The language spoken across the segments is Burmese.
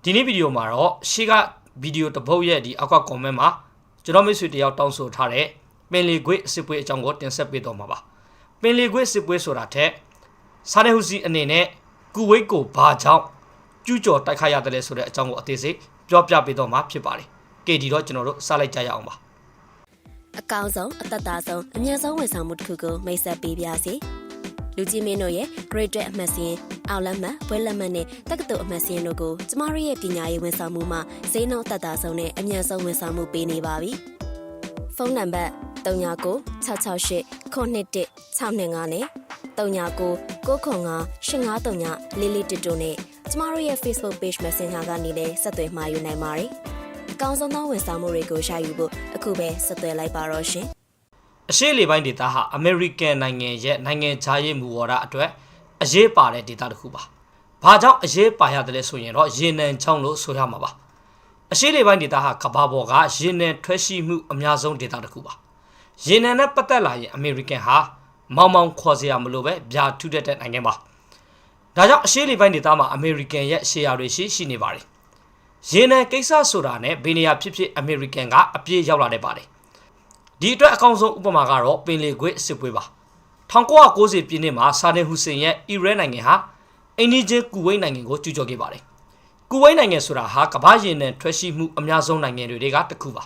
ဒီနေ့ဗီဒီယိုမှာတော့ရှေ့ကဗီဒီယိုတစ်ပုဒ်ရဲ့ဒီအောက်က comment မှာကျွန်တော်မိတ်ဆွေတယောက်တောင်းဆိုထားတဲ့ပင်လီခွေစစ်ပွဲအကြောင်းကိုတင်ဆက်ပေးတော့မှာပါပင်လီခွေစစ်ပွဲဆိုတာထက်ဆာနေဟူစီအနေနဲ့ကူဝိတ်ကိုဘာကြောင့်ကျူးကျော်တိုက်ခိုက်ရတယ်လဲဆိုတဲ့အကြောင်းကိုအသေးစိတ်ပြောပြပေးတော့မှာဖြစ်ပါတယ်ကဲဒီတော့ကျွန်တော်တို့စလိုက်ကြရအောင်ပါအကောင်ဆုံးအသက်သာဆုံးအမြတ်ဆုံးဝန်ဆောင်မှုတစ်ခုကိုမိတ်ဆက်ပေးပါစီလူကြီးမင်းတို့ရဲ့ grade အမှတ်စဉ်အောက်လက်မှတ်ဘွဲလက်မှတ်နဲ့တက္ကသိုလ်အမှတ်စဉ်တို့ကိုကျမတို့ရဲ့ပညာရေးဝန်ဆောင်မှုမှာဈေးနှုန်းအသက်သာဆုံးနဲ့အမြတ်ဆုံးဝန်ဆောင်မှုပေးနေပါပြီဖုန်းနံပါတ်399668916165နဲ့39999585394411တို့နဲ့ကျမတို့ရဲ့ Facebook page Messenger ကနေလည်းဆက်သွယ်မှာယူနိုင်ပါတယ်အကောင်းဆုံးသောဝန်ဆောင်မှုတွေကိုရှာယူဖို့အခုပဲဆက်သွယ်လိုက်ပါတော့ရှင်အရှေ့လေပိုင်းဒေသဟာအမေရိကန်နိုင်ငံရဲ့နိုင်ငံခြားရေးမူဝါဒအတွက်အရေးပါတဲ့ဒေသတစ်ခုပါ။ဘာကြောင့်အရေးပါရတယ်လဲဆိုရင်တော့ရေနံချောင်းလို့ဆိုရမှာပါ။အရှေ့လေပိုင်းဒေသဟာကမ္ဘာပေါ်ကရေနံထွက်ရှိမှုအများဆုံးဒေသတစ်ခုပါ။ရေနံနဲ့ပတ်သက်လာရင်အမေရိကန်ဟာမောင်မောင်ခေါ်စရာမလိုပဲဗျာထူးတဲ့နိုင်ငံပါ။ဒါကြောင့်အရှေ့လေပိုင်းဒေသမှာအမေရိကန်ရဲ့ရှေ့ယာတွေရှိနေပါတယ်။ရေနံကိစ္စဆိုတာနဲ့ဘယ်နေရာဖြစ်ဖြစ်အမေရိကန်ကအပြည့်ရောက်လာတဲ့ပါတယ်။ဒီအတွက်အကောင်းဆုံးဥပမာကတော့ပင်လီခွေစစ်ပွဲပါ1990ပြည့်နှစ်မှာဆာဒင်ဟူစိန်ရဲ့အီရတ်နိုင်ငံဟာအိန္ဒိယကူဝိတ်နိုင်ငံကိုကျူးကျော်ခဲ့ပါတယ်ကူဝိတ်နိုင်ငံဆိုတာဟာကမ္ဘာရေနံထွက်ရှိမှုအများဆုံးနိုင်ငံတွေကတစ်ခုပါ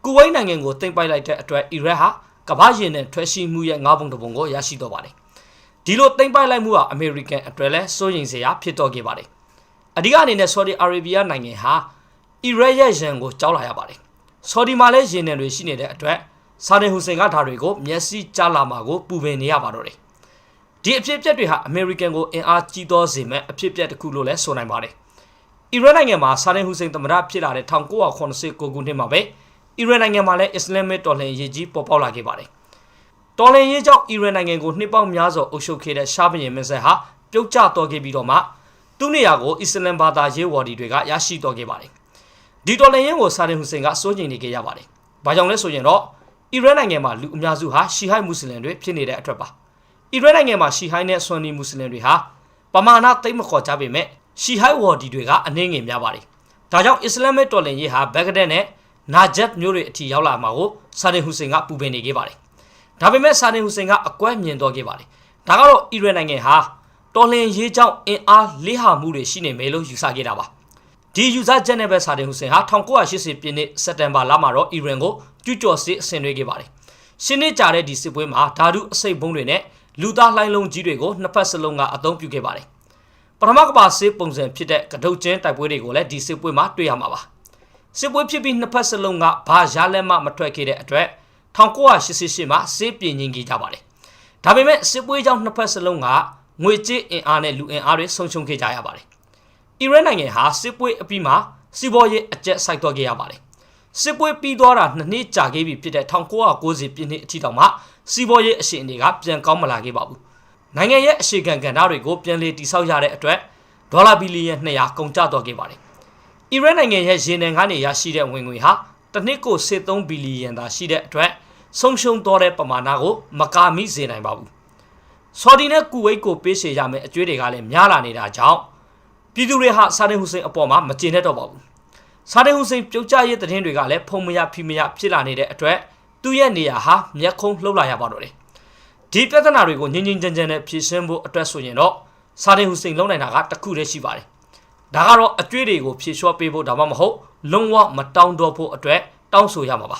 ကူဝိတ်နိုင်ငံကိုသိမ်းပိုက်လိုက်တဲ့အတွက်အီရတ်ဟာကမ္ဘာရေနံထွက်ရှိမှုရဲ့9ပုံတစ်ပုံကိုရရှိတော့ပါတယ်ဒီလိုသိမ်းပိုက်လိုက်မှုဟာအမေရိကန်အတွက်လည်းစိုးရိမ်စရာဖြစ်တော့ခဲ့ပါတယ်အဓိကအနေနဲ့ဆော်ဒီအာရေဗီးယားနိုင်ငံဟာအီရတ်ရဲ့ရန်ကိုကြောက်လာရပါတယ်ဆော်ဒီမှာလည်းရေနံတွေရှိနေတဲ့အတွက်ဆာဒင်ဟူစိန်ကဒါတွေကိုမျက်စိကြားလာမှာကိုပူပင်နေရပါတော့တယ်ဒီအဖြစ်အပျက်တွေဟာအမေရိကန်ကိုအင်အားကြီးသောစေမဲ့အဖြစ်အပျက်တစ်ခုလို့လည်းဆိုနိုင်ပါတယ်အီရတ်နိုင်ငံမှာဆာဒင်ဟူစိန်သမ္မတဖြစ်လာတဲ့1989ခုနှစ်မှာပဲအီရတ်နိုင်ငံမှာလည်းအစ္စလာမစ်တော်လှန်ရေးကြီးပေါ်ပေါက်လာခဲ့ပါတယ်တော်လှန်ရေးကြောင့်အီရတ်နိုင်ငံကိုနှစ်ပေါင်းများစွာအုပ်ချုပ်ခဲ့တဲ့ရှားဘုရင်မင်းဆက်ဟာပြုတ်ကျသွားခဲ့ပြီးတော့မှသူ့နေရာကိုအစ္စလမ်ဘာသာရေးဝါဒီတွေကရရှိသွားခဲ့ပါတယ်ဒီတော်လှန်ရေးကိုဆာဒင်ဟူစိန်ကစိုးကျင်နေခဲ့ရပါတယ်ဘာကြောင့်လဲဆိုရင်တော့အီရတ်နိုင်ငံမှာလူအများစုဟာရှီဟိုက်မွတ်စလင်တွေဖြစ်နေတဲ့အတွက်ပါအီရတ်နိုင်ငံမှာရှီဟိုက်နဲ့ဆွန်နီမွတ်စလင်တွေဟာပမာဏသိမ့်မခေါ်ကြပေမဲ့ရှီဟိုက်ဝါဒီတွေကအနှင်းငယ်များပါတယ်ဒါကြောင့်အစ္စလာမစ်တော်လှန်ရေးဟာဘဂ္ဂဒက်နဲ့နာဂျတ်မြို့တွေအထိရောက်လာမှာကိုဆာဒင်ဟူစိန်ကပူပင်နေခဲ့ပါတယ်ဒါပေမဲ့ဆာဒင်ဟူစိန်ကအကွက်မြင်တော့ခဲ့ပါတယ်ဒါကတော့အီရတ်နိုင်ငံဟာတော်လှန်ရေးကြောင့်အင်အားလေးဟာမှုတွေရှိနေမယ်လို့ယူဆခဲ့တာပါဒီယူဆချက်နဲ့ပဲဆာဒင်ဟူစိန်ဟာ1980ပြည့်နှစ်စက်တင်ဘာလမှာတော့အီရန်ကိုကျူးကျော်စစ်ဆင်နွှဲခဲ့ပါတယ်။ရှင်းနေကြတဲ့ဒီစစ်ပွဲမှာဓာတုအစိတ်ဘုံတွေနဲ့လူသားလှိုင်းလုံးကြီးတွေကိုနှစ်ဖက်စလုံးကအသုံးပြုခဲ့ပါတယ်။ပထမကမ္ဘာစစ်ပုံစံဖြစ်တဲ့ကဒုတ်ကျင်းတိုက်ပွဲတွေကိုလည်းဒီစစ်ပွဲမှာတွေ့ရမှာပါ။စစ်ပွဲဖြစ်ပြီးနှစ်ဖက်စလုံးကဘာရလက်မှမထွက်ခဲ့တဲ့အတွက်1988မှာစစ်ပြေငြိမ်ခဲ့ကြပါတယ်။ဒါပေမဲ့စစ်ပွဲကြောင့်နှစ်ဖက်စလုံးကငွေကြေးအင်အားနဲ့လူအင်အားတွေဆုံးရှုံးခဲ့ကြရပါတယ်။အီရတ်နိုင်ငံဟာစစ်ပွဲအပြီးမှာစီးပွားရေးအကျက်စိုက်တော့ခဲ့ရပါတယ်စစ်ပွဲပြီးသွားတာ2နှစ်ကြာခဲ့ပြီဖြစ်တဲ့1990ပြည့်နှစ်အထိတောင်မှစီးပွားရေးအခြေအနေကပြန်ကောင်းမလာခဲ့ပါဘူးနိုင်ငံရဲ့အခြေခံကဏ္ဍတွေကိုပြန်လည်တည်ဆောက်ရတဲ့အတွက်ဒေါ်လာဘီလီယံ200ကုန်ကျတော့ခဲ့ပါတယ်အီရတ်နိုင်ငံရဲ့ရေနံကနေရရှိတဲ့ဝင်ငွေဟာတစ်နှစ်ကို73ဘီလီယံသာရှိတဲ့အတွက်ဆုံးရှုံးသွားတဲ့ပမာဏကိုမကာမိစေနိုင်ပါဘူးဆော်ဒီနဲ့ကူဝိတ်ကိုပေးရှေရမယ့်အကျွေးတွေကလည်းများလာနေတာကြောင့်ပြည်သူတွေဟာဆာဒင်ဟူစိန်အပေါ်မှာမကျေနပ်တော့ပါဘူးဆာဒင်ဟူစိန်ပြုတ်ကျရေးသတင်းတွေကလည်းဖုံမရဖိမရဖြစ်လာနေတဲ့အတွက်သူ့ရဲ့နေရာဟာမျက်ခုံးလှုပ်လာရပါတော့တယ်ဒီပြဿနာတွေကိုငြင်းငြင်းကြမ်းကြမ်းနဲ့ဖြေရှင်းဖို့အတွက်ဆိုရင်တော့ဆာဒင်ဟူစိန်လုံးနိုင်တာကတစ်ခုတည်းရှိပါတယ်ဒါကတော့အကျွေးတွေကိုဖြေလျှော့ပေးဖို့ဒါမှမဟုတ်လုံးဝမတောင်းတော့ဖို့အတွက်တောင်းဆိုရမှာပါ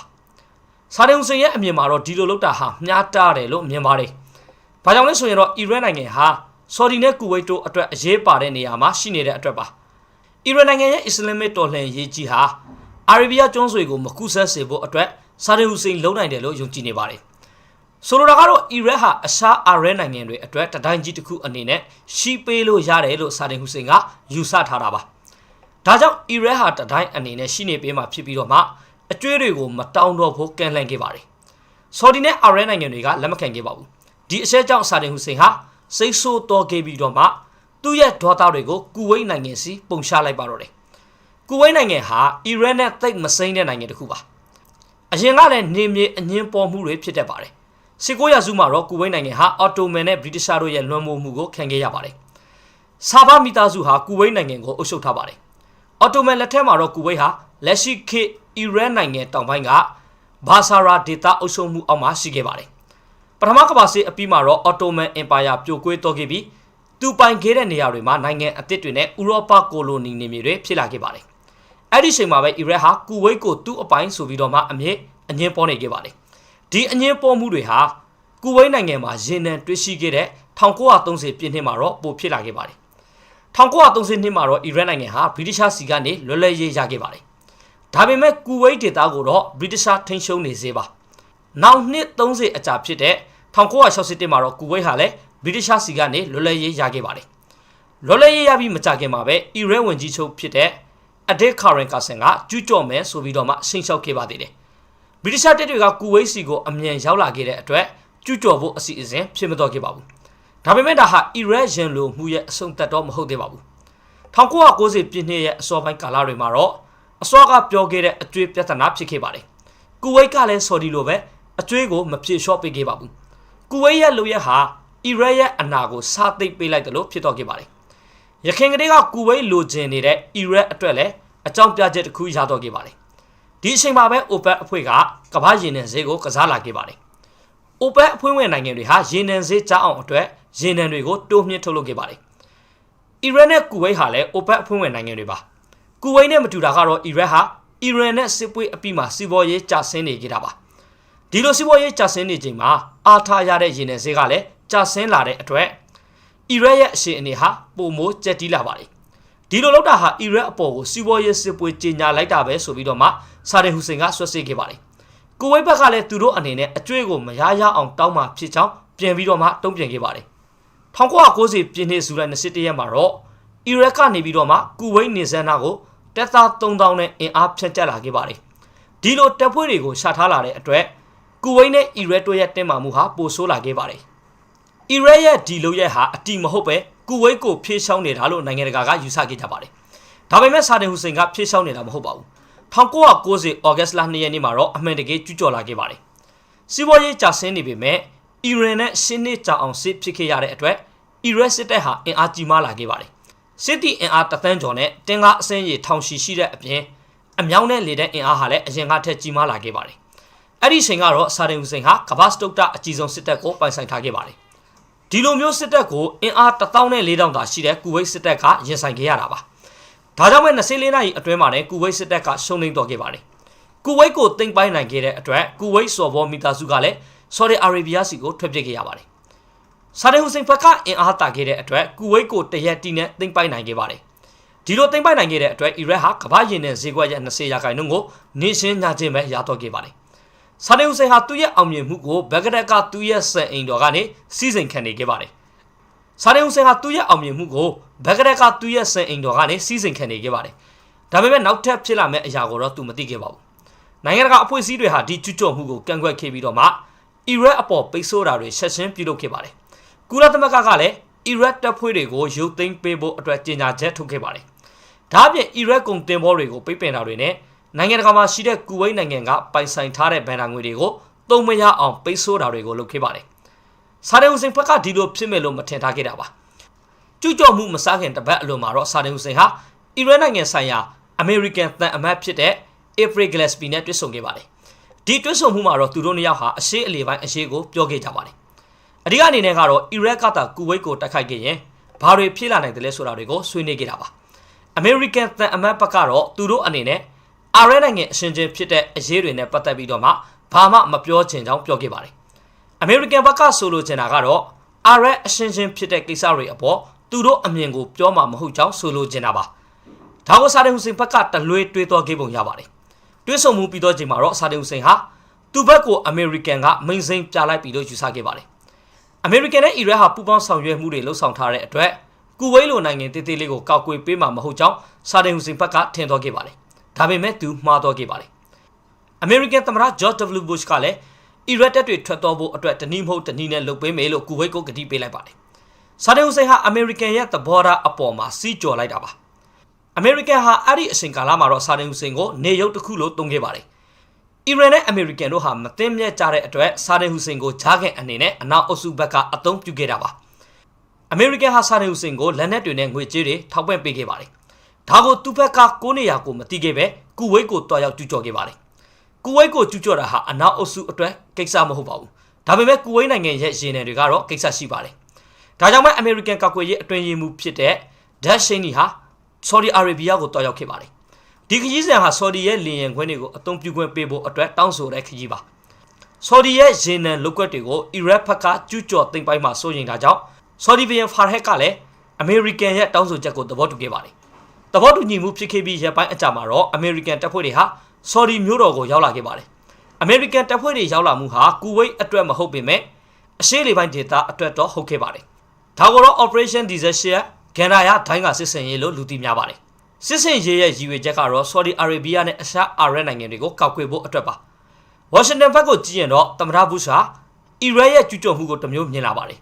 ဆာဒင်ဟူစိန်ရဲ့အမြင်မှာတော့ဒီလိုလုပ်တာဟာမျှတားတယ်လို့မြင်ပါတယ်ဘာကြောင့်လဲဆိုရင်တော့အီရတ်နိုင်ငံဟာဆော်ဒီနဲ့ကူဝိတ်တို့အတွက်အရေးပါတဲ့နေရာမှာရှိနေတဲ့အတွက်ပါအီရန်နိုင်ငံရဲ့အစ္စလာမစ်တော်လှန်ရေးကြီးဟာအာရေဗီးယားကျွန်းဆွေကိုမကူးဆက်စေဖို့အတွက်ဆာဒင်ဟူစိန်လုံးနိုင်တယ်လို့ယုံကြည်နေပါတယ်ဆိုလိုတာကတော့အီရတ်ဟာအရှားအာရဲနိုင်ငံတွေအတွက်တတိုင်းကြီးတစ်ခုအနေနဲ့ရှိပေးလို့ရတယ်လို့ဆာဒင်ဟူစိန်ကယူဆထားတာပါဒါကြောင့်အီရတ်ဟာတတိုင်းအနေနဲ့ရှိနေပေးမှဖြစ်ပြီးတော့မှအကျွေးတွေကိုမတောင်းတော့ဖို့ကန့်လန့်ခဲ့ပါတယ်ဆော်ဒီနဲ့အာရဲနိုင်ငံတွေကလက်မခံခဲ့ပါဘူးဒီအချက်ကြောင့်ဆာဒင်ဟူစိန်ဟာစိတ်ဆိုးတော်ခဲ့ပြီးတော့မှသူ့ရဲ့ဒေါသတွေကိုကူဝိတ်နိုင်ငံစီပုံချလိုက်ပါတော့တယ်ကူဝိတ်နိုင်ငံဟာအီရတ်နဲ့သိပ်မစိမ့်တဲ့နိုင်ငံတစ်ခုပါအရင်ကလည်းနေမြေအငင်းပေါ်မှုတွေဖြစ်တတ်ပါတယ်19ရာစုမှာတော့ကူဝိတ်နိုင်ငံဟာအော်တိုမန်နဲ့ဗြိတိရှားတို့ရဲ့လွှမ်းမိုးမှုကိုခံခဲ့ရပါတယ်ဆာဘာမီတာစုဟာကူဝိတ်နိုင်ငံကိုအုပ်ချုပ်ထားပါတယ် အော်တိုမန်လက်ထက်မှာတော့ကူဝိတ်ဟာလက်ရှိခေတ်အီရန်နိုင်ငံတောင်ပိုင်းကဘာဆာရာဒေသအုပ်ချုပ်မှုအောက်မှာရှိခဲ့ပါတယ်ပထမကမ္ဘာစစ်အပြီးမှာတော့အော်တိုမန်အင်ပါယာပြိုကွဲသွားခဲ့ပြီးသူပိုင်ခဲ့တဲ့နေရာတွေမှာနိုင်ငံအသစ်တွေနဲ့ဥရောပကိုလိုနီနေမြေတွေဖြစ်လာခဲ့ပါတယ်အဲ့ဒီချိန်မှာပဲအီရတ်ဟာကူဝိတ်ကိုသူ့အပိုင်းဆိုပြီးတော့မှအငင်းပေါ်နေခဲ့ပါတယ်ဒီအငင်းပေါ်မှုတွေဟာကူဝိတ်နိုင်ငံမှာရေနံတွေ့ရှိခဲ့တဲ့1930ပြည့်နှစ်မှာတော့ပိုဖြစ်လာခဲ့ပါတယ်1930နှစ်မှာတော့အီရတ်နိုင်ငံဟာဗြိတိရှစီကနေလွတ်လပ်ရေးရခဲ့ပါတယ်ဒါပေမဲ့ကူဝိတ်ဒေသကိုတော့ဗြိတိရှထိန်းချုပ်နေစေပါနောက်နှစ်30အကြာဖြစ်တဲ့1961မှာတော့ကူဝိတ်ဟာလည်းဗြိတိရှစီကနေလွတ်လပ်ရေးရခဲ့ပါတယ်လွတ်လပ်ရေးရပြီးမကြခင်မှာပဲအီရတ်ဝန်ကြီးချုပ်ဖြစ်တဲ့အဒက်ကာရင်ကာဆန်ကကျူးကျော်မယ်ဆိုပြီးတော့မှရှင်းလျှောက်ခဲ့ပါသေးတယ်ဗြိတိရှတပ်တွေကကူဝိတ်စီကိုအမြန်ရောက်လာခဲ့တဲ့အတွက်ကျူးကျော်ဖို့အစီအစဉ်ဖြစ်မတော့ခဲ့ပါဘူးဒါပေမဲ့ဒါဟာအီရတ်ရန်လိုမှုရဲ့အဆုံးသတ်တော့မဟုတ်သေးပါဘူး1990ပြည့်နှစ်ရဲ့အစောပိုင်းကာလတွေမှာတော့အစောကပြောခဲ့တဲ့အကျွေးပြဿနာဖြစ်ခဲ့ပါတယ်ကူဝိတ်ကလည်းဆော်ဒီလိုပဲအကျွေးကိုမဖြေလျှော့ပေးခဲ့ပါဘူးကူဝိတ်ရဲ့လူရက်ဟာအီရတ်ရဲ့အနာကိုစားသိပ်ပေးလိုက်တယ်လို့ဖြစ်တော့ခဲ့ပါတယ်ရခိုင်ကလေးကကူဝိတ်လိုချင်နေတဲ့အီရတ်အတွက်လည်းအကြောင်းပြချက်တစ်ခုရတော့ခဲ့ပါတယ်ဒီအချိန်မှာပဲ OPEC အဖွဲ့ကကမ္ဘာရေနံဈေးကိုကစားလာခဲ့ပါတယ် OPEC အဖွဲ့ဝင်နိုင်ငံတွေဟာရေနံဈေးကျအောင်အတွက်ရေနံတွေကိုတိုးမြှင့်ထုတ်လုပ်ခဲ့ပါတယ်အီရန်နဲ့ကူဝိတ်ဟာလည်း OPEC အဖွဲ့ဝင်နိုင်ငံတွေပါကူဝိတ်နဲ့မတူတာကတော့အီရတ်ဟာအီရန်နဲ့စစ်ပွဲအပြီးမှာစီးပွားရေးကျဆင်းနေကြတာပါဒီလိုစီးပွားရေးကျဆင်းနေချိန်မှာအားထားရတဲ့ရေနံဈေးကလည်းကျဆင်းလာတဲ့အတွက်အီရတ်ရဲ့အခြေအနေဟာပိုမိုကျက်တီးလာပါတယ်ဒီလိုလောက်တာဟာအီရတ်အပေါ်ကိုစီးပွားရေးစစ်ပွဲကြီးညာလိုက်တာပဲဆိုပြီးတော့မှဆာဒင်ဟူစိန်ကဆွတ်ဆေးခဲ့ပါတယ်ကူဝိတ်ဘက်ကလည်းသူတို့အနေနဲ့အကျွေးကိုမရရအောင်တောင်းမှဖြစ်ကြောင်းပြန်ပြီးတော့မှတုံ့ပြန်ခဲ့ပါတယ်1990ပြည့်နှစ်ဇူလိုင်21ရက်မှာတော့အီရတ်ကနေပြီးတော့မှကူဝိတ်နေစန်းနာကိုတပ်သား3000နဲ့အင်အားဖြန့်ကျက်လာခဲ့ပါတယ်ဒီလိုတပ်ဖွဲ့တွေကိုရှာထားလာတဲ့အတွက်ကူဝိတ်နဲ့အီရတ်တို့ရဲ့တင်းမာမှုဟာပိုဆိုးလာခဲ့ပါတယ်အီရတ်ရဲ့ဒီလိုရဲ့ဟာအတီမဟုတ်ပဲကူဝိတ်ကိုဖြေးရှောင်းနေတာလို့နိုင်ငံတကာကယူဆခဲ့ကြပါတယ်ဒါပေမဲ့ဆာဒင်ဟူစိန်ကဖြေးရှောင်းနေတာမဟုတ်ပါဘူး1990ဩဂတ်လ2ရက်နေ့မှာတော့အမှန်တကယ်ကျူးကျော်လာခဲ့ပါတယ်စီးပွားရေးကျဆင်းနေပေမဲ့အီရန်နဲ့ရှင်းနေကြအောင်စစ်ဖြစ်ခဲ့ရတဲ့အတွက်အီရတ်စစ်တပ်ဟာအင်အားကြီးမားလာခဲ့ပါတယ်စစ်တီအင်အားတသန်းကျော်နဲ့တင်းကားအစင်းရီထောင်ရှိရှိတဲ့အပြင်အမြောင်းနဲ့လေတဲ့အင်အားဟာလည်းအရင်ကထက်ကြီးမားလာခဲ့ပါတယ်အဲ့ဒီချိန်ကတော့ဆာဒင်ဟူစိန်ဟာကမ္ဘာစတုတ်တအကြီးဆုံးစစ်တပ်ကိုပိုင်ဆိုင်ထားခဲ့ပါတယ်ဒီလိုမျိုးစစ်တပ်ကိုအင်အား14000သာရှိတဲ့ကူဝိတ်စစ်တပ်ကရင်ဆိုင်ခဲ့ရတာပါဒါကြောင့်ပဲ24နာရီအတွင်းမှာလည်းကူဝိတ်စစ်တပ်ကရှုံးနိမ့်တော့ခဲ့ပါတယ်ကူဝိတ်ကိုသိမ်းပိုက်နိုင်ခဲ့တဲ့အတွက်ကူဝိတ်စော်ဘောမီတာစုကလည်းဆော်ဒီအာရေဗျစီကိုထွက်ပြေးခဲ့ရပါတယ်ဆာဒင်ဟူစိန်ဘက်ကအင်အားတာခဲ့တဲ့အတွက်ကူဝိတ်ကိုတရက်တီနဲ့သိမ်းပိုက်နိုင်ခဲ့ပါတယ်ဒီလိုသိမ်းပိုက်နိုင်ခဲ့တဲ့အတွက်အီရတ်ဟာကမ္ဘာရေနံဈေးကွက်ရဲ့20%ကိုနေရှင်းညချင်းပဲရတော့ခဲ့ပါတယ်ဆာဒင်ဟူစိန်ဟာသူ့ရဲ့အောင်မြင်မှုကိုဘဂ္ဂဒက်ကသူ့ရဲ့စံအိမ်တော်ကနေစီးစိမ်ခံနေခဲ့ပါတယ်ဆာဒင်ဟူစိန်ဟာသူ့ရဲ့အောင်မြင်မှုကိုဘဂ္ဂဒက်ကသူ့ရဲ့စံအိမ်တော်ကနေစီးစိမ်ခံနေခဲ့ပါတယ်ဒါပေမဲ့နောက်ထပ်ဖြစ်လာမယ့်အရာကိုတော့သူမသိခဲ့ပါဘူးနိုင်ငံတကာအဖွဲ့အစည်းတွေဟာဒီကျူးကျော်မှုကိုကန့်ကွက်ခဲ့ပြီးတော့မှအီရတ်အပေါ်ပိတ်ဆို့တာတွေဆက်ရှင်းပြုလုပ်ခဲ့ပါတယ်ကုလသမဂ္ဂကလည်းအီရတ်တပ်ဖွဲ့တွေကိုရုပ်သိမ်းပေးဖို့အတွက်ကြေညာချက်ထုတ်ခဲ့ပါတယ်ဒါအပြင်အီရတ်ကုန်တင်ဘောတွေကိုပိတ်ပင်တာတွေနဲ့နိုင်ငံတကာမှာရှိတဲ့ကူဝိတ်နိုင်ငံကပိုင်ဆိုင်ထားတဲ့ဘဏ္ဍာငွေတွေကိုသုံးမရအောင်ပိတ်ဆို့တာတွေကိုလုပ်ခဲ့ပါတယ်ဆာဒင်ဟူစိန်ဘက်ကဒီလိုဖြစ်မဲ့လို့မထင်ထားခဲ့တာပါကျူးကျော်မှုမစားခင်တပတ်အလိုမှာတော့ဆာဒင်ဟူစိန်ဟာအီရတ်နိုင်ငံဆိုင်ရာအမေရိကန်သံအမတ်ဖြစ်တဲ့အေဖရီဂလက်စပီနဲ့တွေ့ဆုံခဲ့ပါတယ်ဒီတွေ့ဆုံမှုမှာတော့သူတို့နှစ်ယောက်ဟာအရှိအလေပိုင်းအရှိကိုပြောခဲ့ကြပါတယ်အဓိကအနေနဲ့ကတော့အီရတ်ကသာကူဝိတ်ကိုတိုက်ခိုက်ခဲ့ရင်ဘာတွေဖြစ်လာနိုင်တယ်လဲဆိုတာတွေကိုဆွေးနွေးခဲ့တာပါအမေရိကန်သံအမတ်ဘက်ကတော့သူတို့အနေနဲ့အာရနိုင်ငံအရှင်ချင်းဖြစ်တဲ့အရေးတွေနဲ့ပတ်သက်ပြီးတော့မှဘာမှမပြောချင်ကြောင်းပြောခဲ့ပါတယ်အမေရိကန်ဘက်ကဆိုလိုချင်တာကတော့အာရအရှင်ချင်းဖြစ်တဲ့ကိစ္စတွေအပေါ်သူတို့အမြင်ကိုပြောမှာမဟုတ်ကြောင်းဆိုလိုချင်တာပါဒါကိုဆာဒင်ဟူစိန်ဘက်ကတလွေတွေးသွားခဲ့ပုံရပါတယ်တွေးဆုံမှုပြီးတော့ချိန်မှာတော့ဆာဒင်ဟူစိန်ဟာသူ့ဘက်ကိုအမေရိကန်ကမိန်စိန်ပြလိုက်ပြီးလို့ယူဆခဲ့ပါတယ်အမေရိကန်နဲ့အီရတ်ဟာပူးပေါင်းဆောင်ရွက်မှုတွေလှုပ်ဆောင်ထားတဲ့အတွက်ကူဝိတ်လိုနိုင်ငံတေးသေးလေးကိုကောက်ကွယ်ပေးမှာမဟုတ်ကြောင်းဆာဒင်ဟူစိန်ဘက်ကထင်သွားခဲ့ပါတယ်ဒါပေမဲ့သူမှားသွားခဲ့ပါတယ်အမေရိကန်သမ္မတဂျော့် W. ဘုရှ်ကလည်းအီရတ်တပ်တွေထွက်သွားဖို့အတွက်တနည်းမဟုတ်တနည်းနဲ့လုပ်ပေးမယ်လို့ကူဝိတ်ကိုကတိပေးလိုက်ပါတယ်ဆာဒင်ဟူစိန်ဟာအမေရိကန်ရဲ့သဘောထားအပေါ်မှာစီးကြော်လိုက်တာပါအမေရိကန်ဟာအဲ့ဒီအချိန်ကာလမှာတော့ဆာဒင်ဟူစိန်ကိုနေရုပ်တစ်ခုလို့သုံးခဲ့ပါတယ်အီရန်နဲ့အမေရိကန်တို့ဟာမသိမြတ်ကြတဲ့အတွက်ဆာဒင်ဟူစိန်ကိုဂျားကန်အနေနဲ့အနောက်အုပ်စုဘက်ကအသုံးပြုခဲ့တာပါအမေရိကန်ဟာဆာဒင်ဟူစိန်ကိုလက်နက်တွေနဲ့ငွေကြေးတွေထောက်ပံ့ပေးခဲ့ပါတယ် ဒါကိုသူ့ဘက်က9နေရာကိုမတိခဲ့ပဲကူဝိတ်ကိုတွားရောက်ကျူးကျော်ခဲ့ပါတယ်ကူဝိတ်ကိုကျူးကျော်တာဟာအနောက်အုပ်စုအတွက်ကိစ္စမဟုတ်ပါဘူးဒါပေမဲ့ကူဝိတ်နိုင်ငံရဲ့ရေနယ်တွေကတော့ကိစ္စရှိပါတယ်ဒါကြောင့်မဲ့အမေရိကန်ကာကွယ်ရေးအတွင်းရေးမှူးဖြစ်တဲ့ဒက်ရှိနီဟာဆော်ဒီအာရေဗျကိုတွားရောက်ခဲ့ပါတယ်ဒီခရီးစဉ်ဟာဆော်ဒီရဲ့လင်ယံခွင့်တွေကိုအသုံးပြုခွင့်ပေးဖို့အတွက်တောင်းဆိုတဲ့ခရီးပါဆော်ဒီရဲ့ရေနံလုပ်ကွက်တွေကိုအီရတ်ဘက်ကကျူးကျော်သိမ်းပိုက်မှစိုးရိမ်တာကြောင့်ဆော်ဒီဘီယံဖာဟက်ကလည်းအမေရိကန်ရဲ့တောင်းဆိုချက်ကိုသဘောတူခဲ့ပါတယ်သဘောတူညီမှုဖြစ်ခဲ့ပြီးရက်ပိုင်းအကြာမှာတော့အမေရိကန်တပ်ဖွဲ့တွေဟာဆော်ဒီမြို့တော်ကိုရောက်လာခဲ့ပါတယ်အမေရိကန်တပ်ဖွဲ့တွေရောက်လာမှုဟာကူဝိတ်အတွက်မဟုတ်ပေမဲ့အရှေ့လေပိုင်းဒေသအတွက်တော့ဟုတ်ခဲ့ပါတယ်ဒါကိုတော့ Operation Disaster ဂန်ဒါရဒိုင်းကစစ်စင်ရေးလို့လူသိများပါတယ်စစ်စင်ရေးရဲ့ရည်ရွယ်ချက်ကတော့ဆော်ဒီအာရေဗျနဲ့အခြားအာရပ်နိုင်ငံတွေကိုကောက်ကွယ်ဖို့အတွက်ပါဝါရှင်တန်ဘက်ကိုကြည့်ရင်တော့သမ္မတဘုရှ်ဟာအီရတ်ရဲ့ကျူးကျော်မှုကိုတမျိုးမြင်လာပါတယ်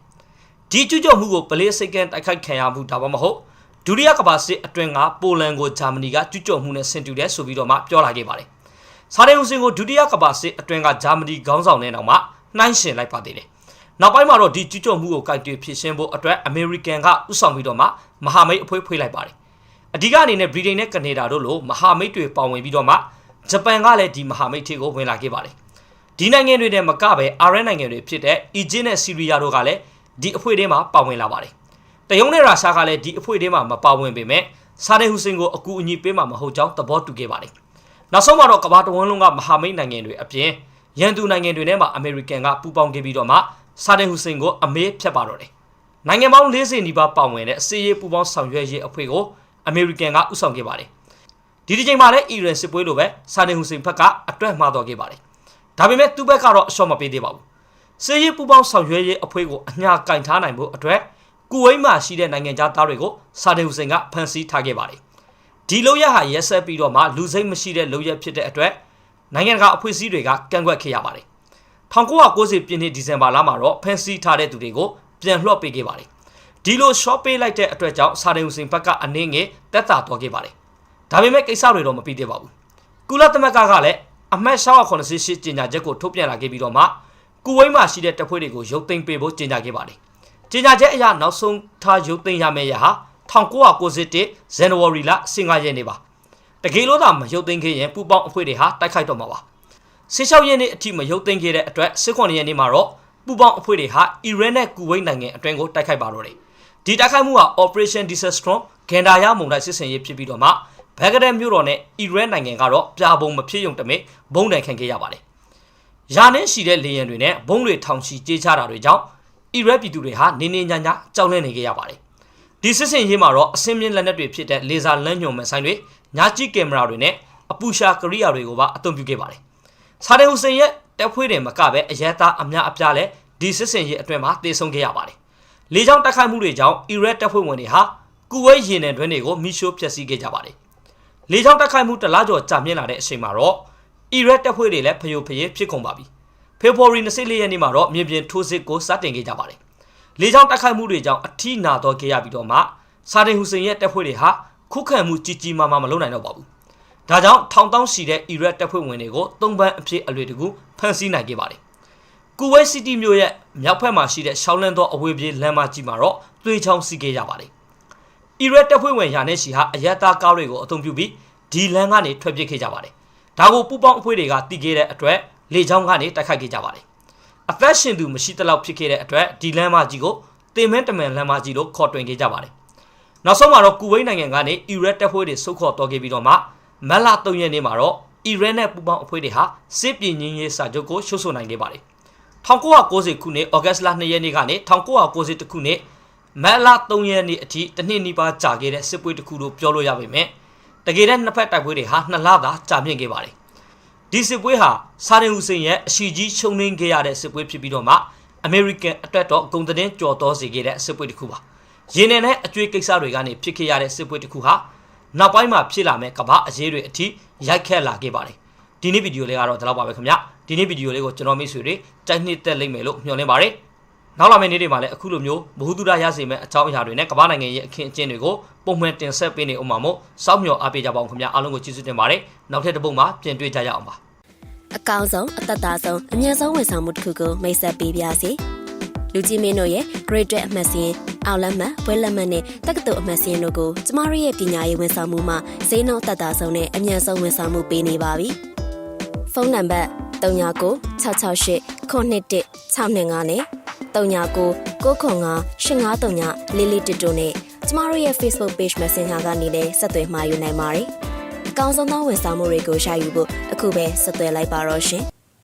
ဒီကျူးကျော်မှုကိုပလေးစိတ်ကန်တိုက်ခိုက်ခံရမှုဒါမှမဟုတ်ဒုတိယကမ္ဘာစစ်အတွင်းကပိုလန်ကိုဂျာမနီကကျူးကျော်မှုနဲ့ဆင်တူတယ်ဆိုပြီးတော့မှပြောလာခဲ့ပါတယ်ဆာဒင်ဟူစင်ကိုဒုတိယကမ္ဘာစစ်အတွင်းကဂျာမနီခေါင်းဆောင်နဲ့တောင်မှနှိုင်းယှဉ်လိုက်ပါသေးတယ်နောက်ပိုင်းမှာတော့ဒီကျူးကျော်မှုကိုကိုက်တွယ်ဖြည့်ရှင်းဖို့အတွက်အမေရိကန်ကဥဆောင်ပြီးတော့မှမဟာမိတ်အဖွဲ့ဖွဲ့လိုက်ပါတယ်အဓိကအနေနဲ့ဗြိတိန်နဲ့ကနေဒါတို့လိုမဟာမိတ်တွေပါဝင်ပြီးတော့မှဂျပန်ကလည်းဒီမဟာမိတ်တွေကိုဝင်လာခဲ့ပါတယ်ဒီနိုင်ငံတွေနဲ့မကပဲအာရပ်နိုင်ငံတွေဖြစ်တဲ့အီဂျစ်နဲ့ဆီးရီးယားတို့ကလည်းဒီအဖွဲ့ထဲမှာပါဝင်လာပါတယ်တရုတ်နဲ့ရုရှားကလည်းဒီအဖွဲ့ထဲမှာမပါဝင်ပေမဲ့ဆာဒင်ဟူစင်ကိုအကူအညီပေးမှာမဟုတ်ကြောင်းသဘောတူခဲ့ပါတယ်နောက်ဆုံးမှာတော့ကမ္ဘာတဝန်းလုံးကမဟာမိတ်နိုင်ငံတွေအပြင်ရန်သူနိုင်ငံတွေနဲ့မှအမေရိကန်ကပူးပေါင်းခဲ့ပြီးတော့မှဆာဒင်ဟူစင်ကိုအမေးဖြတ်ပါတော့တယ်နိုင်ငံပေါင်း40နီးပါးပါဝင်တဲ့စစ်ရေးပူးပေါင်းဆောင်ရွက်ရေးအဖွဲ့ကိုအမေရိကန်ကဥဆောင်ခဲ့ပါတယ်ဒီဒီချိန်မှာလည်းအီရန်စစ်ပွဲလိုပဲဆာဒင်ဟူစင်ဘက်ကအတွက်မှားသွားခဲ့ပါတယ်ဒါပေမဲ့သူ့ဘက်ကတော့အလျှော့မပေးသေးပါဘူးစစ်ရေးပူးပေါင်းဆောင်ရွက်ရေးအဖွဲ့ကိုအညာကင်ထားနိုင်ဖို့အတွက်ကူဝိတ်မှာရှိတဲ့နိုင်ငံသားတွေကိုဆာဒင်ဟူစင်ကဖမ်းဆီးထားခဲ့ပါတယ်ဒီလုပ်ရဟာရက်ဆက်ပြီးတော့မှလူစိတ်မရှိတဲ့လုပ်ရဖြစ်တဲ့အတွက်နိုင်ငံတကာအဖွဲ့အစည်းတွေကကန့်ကွက်ခဲ့ရပါတယ်1990ပြည့်နှစ်ဒီဇင်ဘာလမှာတော့ဖမ်းဆီးထားတဲ့သူတွေကိုပြန်လွှတ်ပေးခဲ့ပါတယ်ဒီလို short ပေးလိုက်တဲ့အတွက်ကြောင့်ဆာဒင်ဟူစင်ဘက်ကအနည်းငယ်တက်တာသွားခဲ့ပါတယ်ဒါပေမဲ့ကိစ္စတွေတော့မပြီးသေးပါဘူးကုလသမဂ္ဂကလည်းအမှတ်688ကြေညာချက်ကိုထုတ်ပြန်လာခဲ့ပြီးတော့မှကူဝိတ်မှာရှိတဲ့တပ်ဖွဲ့တွေကိုရုပ်သိမ်းပေးဖို့ကြေညာခဲ့ပါတယ်ကြေညာချက်အရနောက်ဆုံးထားရုပ်သိမ်းရမယ့်ရဟာ1991ဇန်နဝါရီလ15ရက်နေ့ပါတကယ်လို့သာမရုပ်သိမ်းခဲ့ရင်ပူပေါင်းအဖွဲ့တွေဟာတိုက်ခိုက်တော့မှာပါ16ရက်နေ့အထိမရုပ်သိမ်းခဲ့တဲ့အတွက်18ရက်နေ့မှာတော့ပူပေါင်းအဖွဲ့တွေဟာအီရတ်နဲ့ကူဝိတ်နိုင်ငံအတွင်းကိုတိုက်ခိုက်ပါတော့တယ်ဒီတိုက်ခိုက်မှုဟာ Operation Disaster ဂန်ဒါရမုန်တိုင်းစစ်စင်ရေးဖြစ်ပြီးတော့မှဘဂဒက်မြို့တော်နဲ့အီရတ်နိုင်ငံကတော့ပြာပုံမဖြစ်ုံတမဲဘုံတိုင်ခံခဲ့ရပါတယ်ရာနဲ့ရှိတဲ့လေယာဉ်တွေနဲ့ဘုံတွေထောင်ချီကြေးချတာတွေကြောင့်အီရတ်ပြည်သူတွေဟာနေနေညာညာကြောက်လန့်နေခဲ့ရပါတယ်ဒီစစ်စင်ရေးမှာတော့အစင်းမြင့်လက်နက်တွေဖြစ်တဲ့လေဆာလမ်းညွန်မဆိုင်တွေညာကြည့်ကင်မရာတွေနဲ့အပူရှာကရိယာတွေကိုပါအသုံးပြုခဲ့ပါတယ်ဆာဒင်ဟူစင်ရဲ့တပ်ဖွဲ့တွေမကပဲအရဲသားအများအပြားလည်းဒီစစ်စင်ရေးအတွင်းမှာတေဆုံးခဲ့ရပါတယ်လေကြောင်းတိုက်ခိုက်မှုတွေကြောင့်အီရတ်တပ်ဖွဲ့ဝင်တွေဟာကူဝိတ်ရေနံတွင်းတွေကိုမိရှို့ဖျက်ဆီးခဲ့ကြပါတယ်လေကြောင်းတိုက်ခိုက်မှုတလားကျော်ကြာမြင့်လာတဲ့အချိန်မှာတော့အီရတ်တပ်ဖွဲ့တွေလည်းဖျို့ဖျဲဖြစ်ကုန်ပါပြီဖေဖော်ဝါရီ24ရက်နေ့မှာတော့မြေပြင်ထိုးစစ်ကိုစတင်ခဲ့ကြပါတယ်လေကြောင်းတိုက်ခိုက်မှုတွေကြောင့်အထိနာတော့ခဲ့ရပြီးတော့မှဆာဒင်ဟူစင်ရဲ့တပ်ဖွဲ့တွေဟာခုခံမှုကြီးကြီးမားမားမလုပ်နိုင်တော့ပါဘူးဒါကြောင့်ထောင်တောင်းရှိတဲ့အီရတ်တပ်ဖွဲ့ဝင်တွေကို၃ပန်းအဖြစ်အလွေတကူဖမ်းဆီးနိုင်ခဲ့ပါတယ်ကူဝိတ်စီးတီးမြို့ရဲ့မြောက်ဘက်မှာရှိတဲ့ရှောင်းလန်းသောအဝေးပြေးလမ်းမကြီးမှာတော့သွေးချောင်းစီးခဲ့ကြပါတယ်အီရတ်တပ်ဖွဲ့ဝင်ရာနဲ့ရှိဟာအရက်သားကားတွေကိုအသုံးပြုပြီးဒီလမ်းကနေထွက်ပြေးခဲ့ကြပါတယ်ဒါကိုပူပေါင်းအဖွဲ့တွေကတီးခဲ့တဲ့အတွက်လေကြောင်းကနေတိုက်ခိုက်ခဲ့ကြပါတယ်အသက်ရှင်သူမရှိသလောက်ဖြစ်ခဲ့တဲ့အတွက်ဒီလမ်းမကြီးကိုတင်မဲတမန်လမ်းမကြီးလို့ခေါ်တွင်ခဲ့ကြပါတယ်နောက်ဆုံးမှာတော့ကူဝိတ်နိုင်ငံကနေအီရတ်တပ်ဖွဲ့တွေဆုတ်ခေါ်တော်ခဲ့ပြီးတော့မှမတ်လ3ရက်နေ့မှာတော့အီရတ်နဲ့ပူပေါင်းအဖွဲ့တွေဟာစစ်ပြည်ငင်းရေးစာချုပ်ကိုရှုပ်ဆိုနိုင်ခဲ့ပါတယ်1990ခုနှစ်ဩဂတ်လ2ရက်နေ့ကနေ1990ခုနှစ်မတ်လ3ရက်နေ့အထိတစ်နှစ်နီးပါးကြာခဲ့တဲ့စစ်ပွဲတစ်ခုလို့ပြောလို့ရပါမယ်တကယ်တမ်းနှစ်ဖက်တိုက်ပွဲတွေဟာ2လသာကြာမြင့်ခဲ့ပါတယ်ဒီစစ်ပွဲဟာဆာဒင်ဟူစင်ရဲ့အရှိကြီးရှုံနှင်းခဲ့ရတဲ့စစ်ပွဲဖြစ်ပြီးတော့မှအမေရိကန်အတွက်တော့ဂုဏ်သတင်းကြော်တော်စေခဲ့တဲ့စစ်ပွဲတစ်ခုပါရင်းနဲ့အကျွေးကိစ္စတွေကနေဖြစ်ခဲ့ရတဲ့စစ်ပွဲတစ်ခုဟာနောက်ပိုင်းမှာဖြစ်လာမဲ့ကမ္ဘာအရေးတွေအထိရိုက်ခတ်လာခဲ့ပါတယ်ဒီနေ့ဗီဒီယိုလေးကတော့ဒီလောက်ပါပဲခင်ဗျဒီနေ့ဗီဒီယိုလေးကိုကျွန်တော်မိတ်ဆွေတွေတိုက်နှစ်သက်လိမ့်မယ်လို့မျှော်လင့်ပါတယ်နောက်လာမယ့်နေ့တွေမှာလည်းအခုလိုမျိုးဘ ഹു တုဒရရစေမဲ့အကြောင်းအရာတွေနဲ့ကမ္ဘာနိုင်ငံရဲ့အခင်းအကျင်းတွေကိုပုံမှန်တင်ဆက်ပေးနေအောင်ပါမို့စောင့်မျှော်အားပေးကြပါအောင်ခင်ဗျအားလုံးကိုကျေးဇူးတင်ပါတယ်နောက်ထပ်တစ်ပုဒ်မှာပြန်တွေ့ကြရအောင်ပါအကောင်းဆုံးအသက်သာဆုံးအမြတ်ဆုံးဝန်ဆောင်မှုတစ်ခုကိုမိတ်ဆက်ပေးပါရစေလူကြီးမင်းတို့ရဲ့ Great အမှတ်စဉ် အောက်လက်မှတ်ဘွဲလက်မှတ်နဲ့တက္ကသိုလ်အမှတ်စင်းတို့ကိုကျမတို့ရဲ့ပညာရေးဝန်ဆောင်မှုမှာဈေးနှုန်းသက်သာဆုံးနဲ့အမြန်ဆုံးဝန်ဆောင်မှုပေးနေပါပြီ။ဖုန်းနံပါတ်39 668 921 625နဲ့39 995 853 441တို့နဲ့ကျမတို့ရဲ့ Facebook Page Messenger ကနေလည်းဆက်သွယ်မှာယူနိုင်ပါတယ်။အကောင်းဆုံးသောဝန်ဆောင်မှုတွေကိုရယူဖို့အခုပဲဆက်သွယ်လိုက်ပါတော့ရှင်။